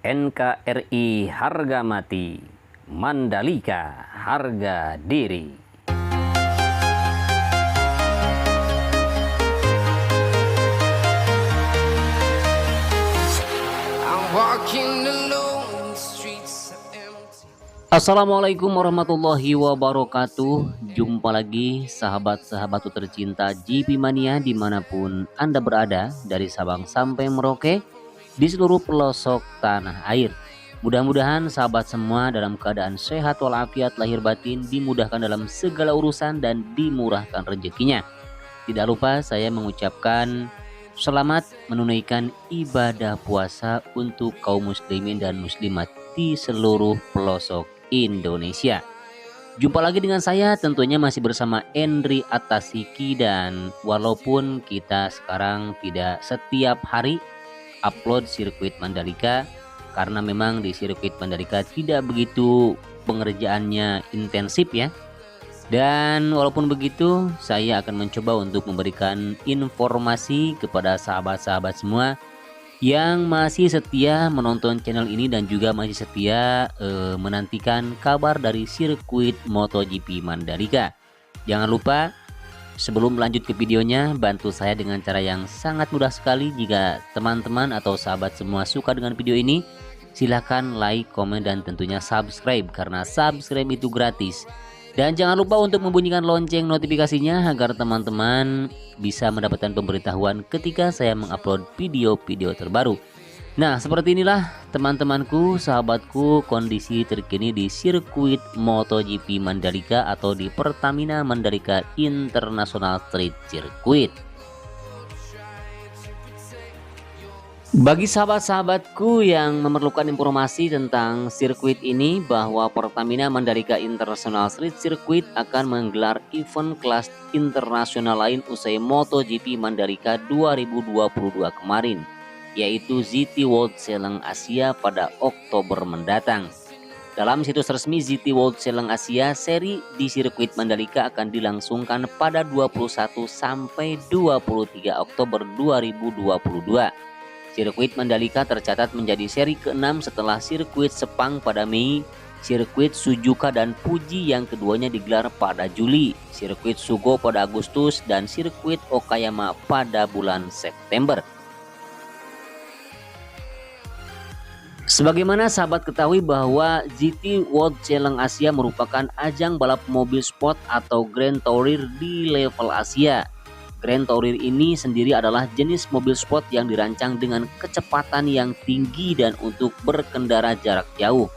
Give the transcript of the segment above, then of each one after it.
NKRI harga mati, Mandalika harga diri. Assalamualaikum warahmatullahi wabarakatuh. Jumpa lagi sahabat-sahabatku tercinta GP Mania dimanapun Anda berada, dari Sabang sampai Merauke, di seluruh pelosok tanah air. Mudah-mudahan sahabat semua dalam keadaan sehat walafiat lahir batin, dimudahkan dalam segala urusan dan dimurahkan rezekinya. Tidak lupa saya mengucapkan selamat menunaikan ibadah puasa untuk kaum muslimin dan muslimat di seluruh pelosok Indonesia. Jumpa lagi dengan saya, tentunya masih bersama Endri Atasiki, dan walaupun kita sekarang tidak setiap hari upload sirkuit Mandalika karena memang di sirkuit Mandalika tidak begitu pengerjaannya intensif ya. Dan walaupun begitu, saya akan mencoba untuk memberikan informasi kepada sahabat-sahabat semua yang masih setia menonton channel ini dan juga masih setia menantikan kabar dari sirkuit MotoGP Mandalika. Jangan lupa, sebelum lanjut ke videonya, bantu saya dengan cara yang sangat mudah sekali. Jika teman-teman atau sahabat semua suka dengan video ini, silahkan like, komen, dan tentunya subscribe, karena subscribe itu gratis. Dan jangan lupa untuk membunyikan lonceng notifikasinya agar teman-teman bisa mendapatkan pemberitahuan ketika saya mengupload video-video terbaru. Nah, seperti inilah teman-temanku, sahabatku, kondisi terkini di sirkuit MotoGP Mandalika atau di Pertamina Mandalika International Street Circuit. Bagi sahabat-sahabatku yang memerlukan informasi tentang sirkuit ini, bahwa Pertamina Mandalika International Street Circuit akan menggelar event kelas internasional lain usai MotoGP Mandalika 2022 kemarin, yaitu ZT World Seleng Asia pada Oktober mendatang. Dalam situs resmi ZT World Seleng Asia, seri di sirkuit Mandalika akan dilangsungkan pada 21 sampai 23 Oktober 2022. Sirkuit Mandalika tercatat menjadi seri ke-6 setelah sirkuit Sepang pada Mei, sirkuit Suzuka dan Fuji yang keduanya digelar pada Juli, sirkuit Sugo pada Agustus, dan sirkuit Okayama pada bulan September. Sebagaimana sahabat ketahui bahwa ZT World Seleng Asia merupakan ajang balap mobil sport atau Grand Tourer di level Asia. Grand Tourer ini sendiri adalah jenis mobil sport yang dirancang dengan kecepatan yang tinggi dan untuk berkendara jarak jauh.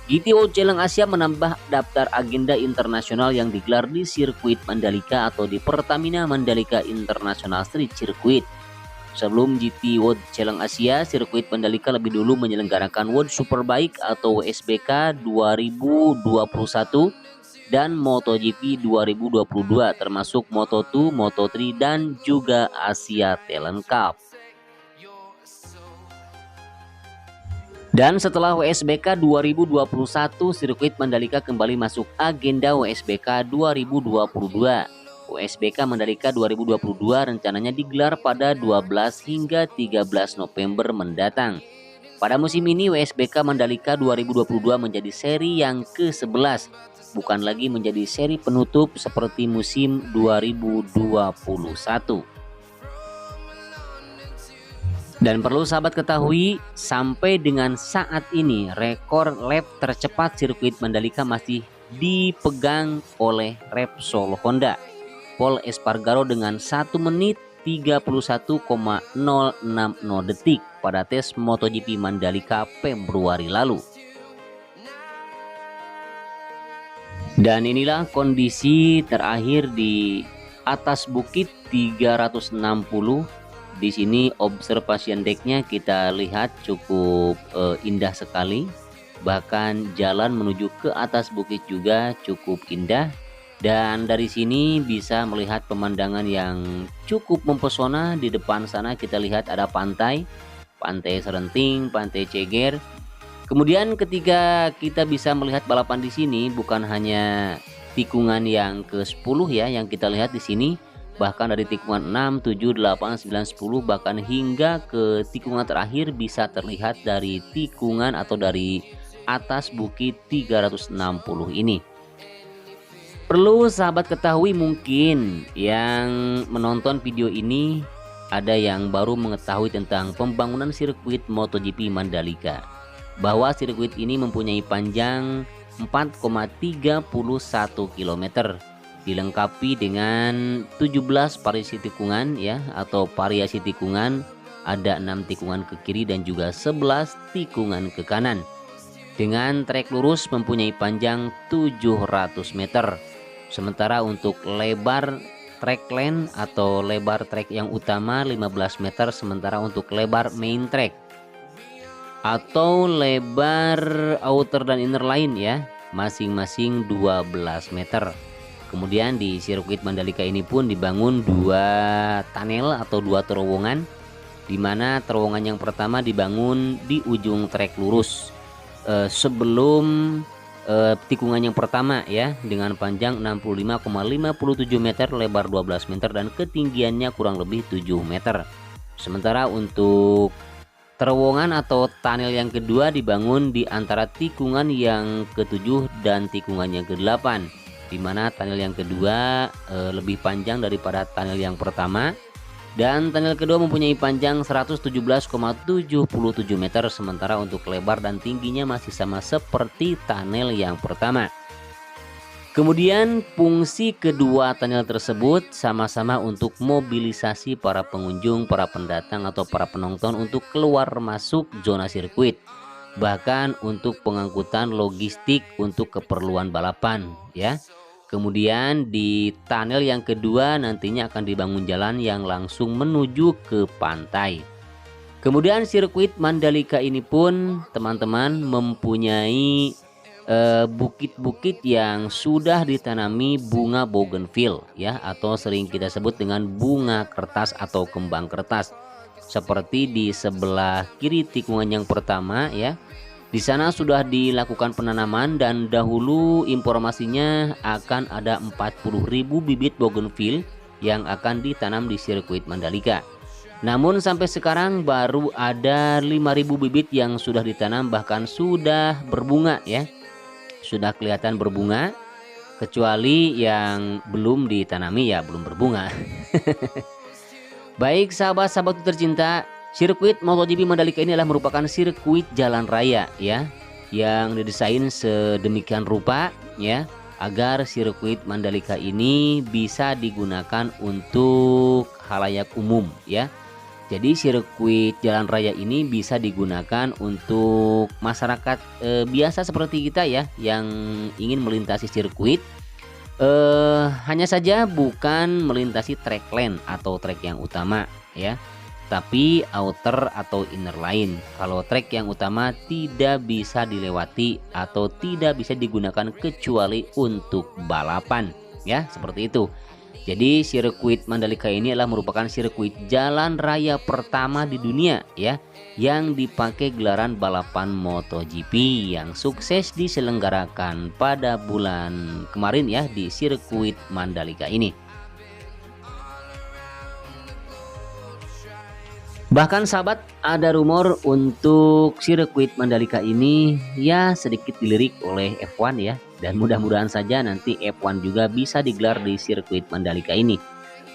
GT World Seleng Asia menambah daftar agenda internasional yang digelar di sirkuit Mandalika atau di Pertamina Mandalika International Street Circuit. Sebelum GT World Seleng Asia, sirkuit Mandalika lebih dulu menyelenggarakan World Superbike atau WSBK 2021 dan MotoGP 2022, termasuk Moto2, Moto3, dan juga Asia Talent Cup. Dan setelah WSBK 2021, sirkuit Mandalika kembali masuk agenda WSBK 2022. WSBK Mandalika 2022 rencananya digelar pada 12 hingga 13 November mendatang. Pada musim ini, WSBK Mandalika 2022 menjadi seri yang ke-11, bukan lagi menjadi seri penutup seperti musim 2021. Dan perlu sahabat ketahui, sampai dengan saat ini rekor lap tercepat sirkuit Mandalika masih dipegang oleh Repsol Honda, Pol Espargaro, dengan 1 menit 31,060 detik pada tes MotoGP Mandalika Februari lalu. Dan inilah kondisi terakhir di atas bukit 360. Di sini observation decknya kita lihat cukup indah sekali. Bahkan jalan menuju ke atas bukit juga cukup indah. Dan dari sini bisa melihat pemandangan yang cukup mempesona. Di depan sana kita lihat ada pantai Serenting, Pantai Ceger. Kemudian ketika kita bisa melihat balapan di sini, bukan hanya tikungan yang ke-10 ya yang kita lihat di sini, bahkan dari tikungan 6, 7, 8, 9, 10, bahkan hingga ke tikungan terakhir bisa terlihat dari tikungan atau dari atas bukit 360 ini. Perlu sahabat ketahui, mungkin yang menonton video ini ada yang baru mengetahui tentang pembangunan sirkuit MotoGP Mandalika, bahwa sirkuit ini mempunyai panjang 4,31 km, dilengkapi dengan 17 variasi tikungan ya, atau variasi tikungan. Ada 6 tikungan ke kiri dan juga 11 tikungan ke kanan, dengan trek lurus mempunyai panjang 700 meter. Sementara untuk lebar track lane atau lebar trek yang utama 15 meter, sementara untuk lebar main track atau lebar outer dan inner line ya, masing-masing 12 meter. Kemudian di sirkuit Mandalika ini pun dibangun 2 tunnel atau 2 terowongan, di mana terowongan yang pertama dibangun di ujung trek lurus sebelum tikungan yang pertama ya, dengan panjang 65,57 meter, lebar 12 meter, dan ketinggiannya kurang lebih 7 meter. Sementara untuk terowongan atau tunnel yang kedua dibangun di antara tikungan yang ke-7 dan tikungan yang ke-8, di mana tunnel yang kedua lebih panjang daripada tunnel yang pertama, dan tunnel kedua mempunyai panjang 117,77 meter, sementara untuk lebar dan tingginya masih sama seperti tunnel yang pertama. Kemudian fungsi kedua tunnel tersebut sama-sama untuk mobilisasi para pengunjung, para pendatang atau para penonton untuk keluar masuk zona sirkuit, bahkan untuk pengangkutan logistik untuk keperluan balapan ya. Kemudian di tunnel yang kedua nantinya akan dibangun jalan yang langsung menuju ke pantai. Kemudian sirkuit Mandalika ini pun teman-teman mempunyai bukit-bukit yang sudah ditanami bunga bougainville ya, atau sering kita sebut dengan bunga kertas atau kembang kertas. Seperti di sebelah kiri tikungan yang pertama ya. Di sana sudah dilakukan penanaman dan dahulu informasinya akan ada 40.000 bibit bougainville yang akan ditanam di sirkuit Mandalika. Namun sampai sekarang baru ada 5.000 bibit yang sudah ditanam, bahkan sudah berbunga ya. Sudah kelihatan berbunga, kecuali yang belum ditanami ya belum berbunga. Baik sahabat-sahabat tercinta, sirkuit MotoGP Mandalika ini adalah merupakan sirkuit jalan raya ya, yang didesain sedemikian rupa ya, agar sirkuit Mandalika ini bisa digunakan untuk khalayak umum ya. Jadi sirkuit jalan raya ini bisa digunakan untuk masyarakat biasa seperti kita ya, yang ingin melintasi sirkuit. Hanya saja bukan melintasi track lane atau track yang utama ya, tapi outer atau inner line. Kalau track yang utama tidak bisa dilewati atau tidak bisa digunakan kecuali untuk balapan ya, seperti itu. Jadi sirkuit Mandalika ini adalah merupakan sirkuit jalan raya pertama di dunia ya, yang dipakai gelaran balapan MotoGP yang sukses diselenggarakan pada bulan kemarin ya di sirkuit Mandalika ini. Bahkan sahabat, ada rumor untuk sirkuit Mandalika ini ya sedikit dilirik oleh F1 ya, dan mudah-mudahan saja nanti F1 juga bisa digelar di sirkuit Mandalika ini.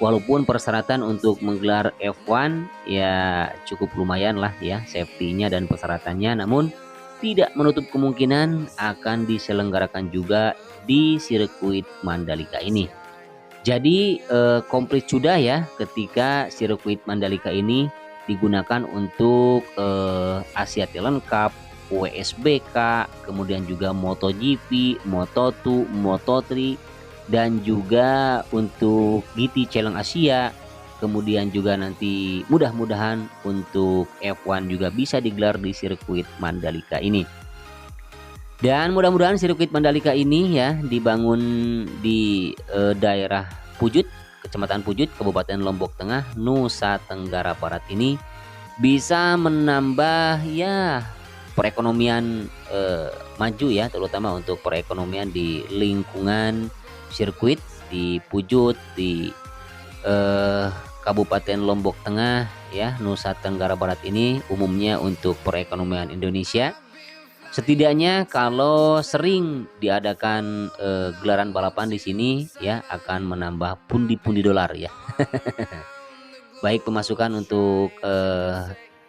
Walaupun persyaratan untuk menggelar F1 ya cukup lumayan lah ya, safety-nya dan persyaratannya, namun tidak menutup kemungkinan akan diselenggarakan juga di sirkuit Mandalika ini. Jadi komplit sudah ya ketika sirkuit Mandalika ini digunakan untuk Asia Talent Cup, WSBK, kemudian juga MotoGP, Moto2, Moto3, dan juga untuk GT Challenge Asia. Kemudian juga nanti mudah-mudahan untuk F1 juga bisa digelar di sirkuit Mandalika ini. Dan mudah-mudahan sirkuit Mandalika ini ya dibangun di daerah Pujut, Kecamatan Pujut, Kabupaten Lombok Tengah, Nusa Tenggara Barat ini bisa menambah ya perekonomian maju ya, terutama untuk perekonomian di lingkungan sirkuit di Pujut, di Kabupaten Lombok Tengah ya, Nusa Tenggara Barat ini umumnya untuk perekonomian Indonesia. Setidaknya kalau sering diadakan gelaran balapan di sini ya akan menambah pundi-pundi dolar ya. Baik pemasukan untuk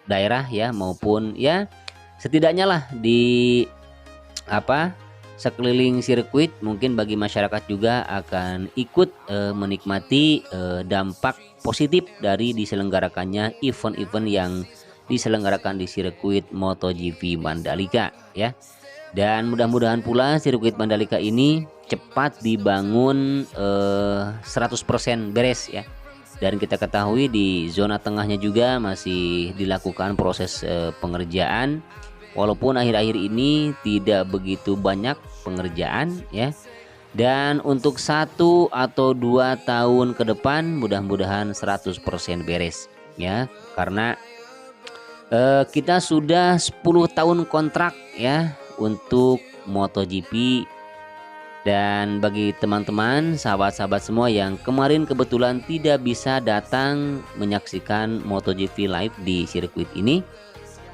daerah ya maupun ya setidaknya lah di apa sekeliling sirkuit, mungkin bagi masyarakat juga akan ikut menikmati dampak positif dari diselenggarakannya event-event yang diselenggarakan di sirkuit MotoGP Mandalika ya. Dan mudah-mudahan pula sirkuit Mandalika ini cepat dibangun 100% beres ya. Dan kita ketahui di zona tengahnya juga masih dilakukan proses pengerjaan. Walaupun akhir-akhir ini tidak begitu banyak pengerjaan ya. Dan untuk 1 atau 2 tahun ke depan mudah-mudahan 100% beres ya. Karena kita sudah 10 tahun kontrak ya untuk MotoGP. Dan bagi teman-teman, sahabat-sahabat semua yang kemarin kebetulan tidak bisa datang menyaksikan MotoGP live di sirkuit ini,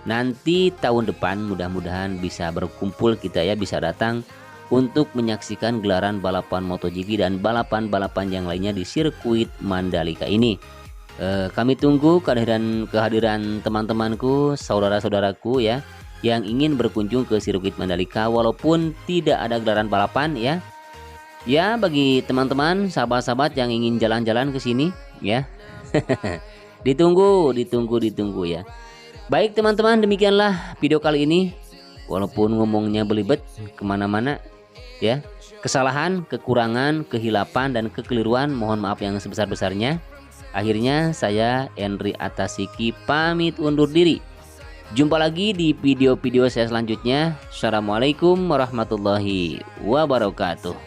nanti tahun depan mudah-mudahan bisa berkumpul kita ya, bisa datang untuk menyaksikan gelaran balapan MotoGP dan balapan-balapan yang lainnya di sirkuit Mandalika ini. Kami tunggu kehadiran teman-temanku, saudara-saudaraku ya, yang ingin berkunjung ke sirkuit Mandalika walaupun tidak ada gelaran balapan ya. Ya, bagi teman-teman, sahabat-sahabat yang ingin jalan-jalan ke sini ya. ditunggu ya. Baik teman-teman, demikianlah video kali ini. Walaupun ngomongnya belibet kemana-mana ya, kesalahan, kekurangan, kehilapan, dan kekeliruan mohon maaf yang sebesar-besarnya. Akhirnya saya Henry Atasiki pamit undur diri. Jumpa lagi di video-video saya selanjutnya. Assalamualaikum warahmatullahi wabarakatuh.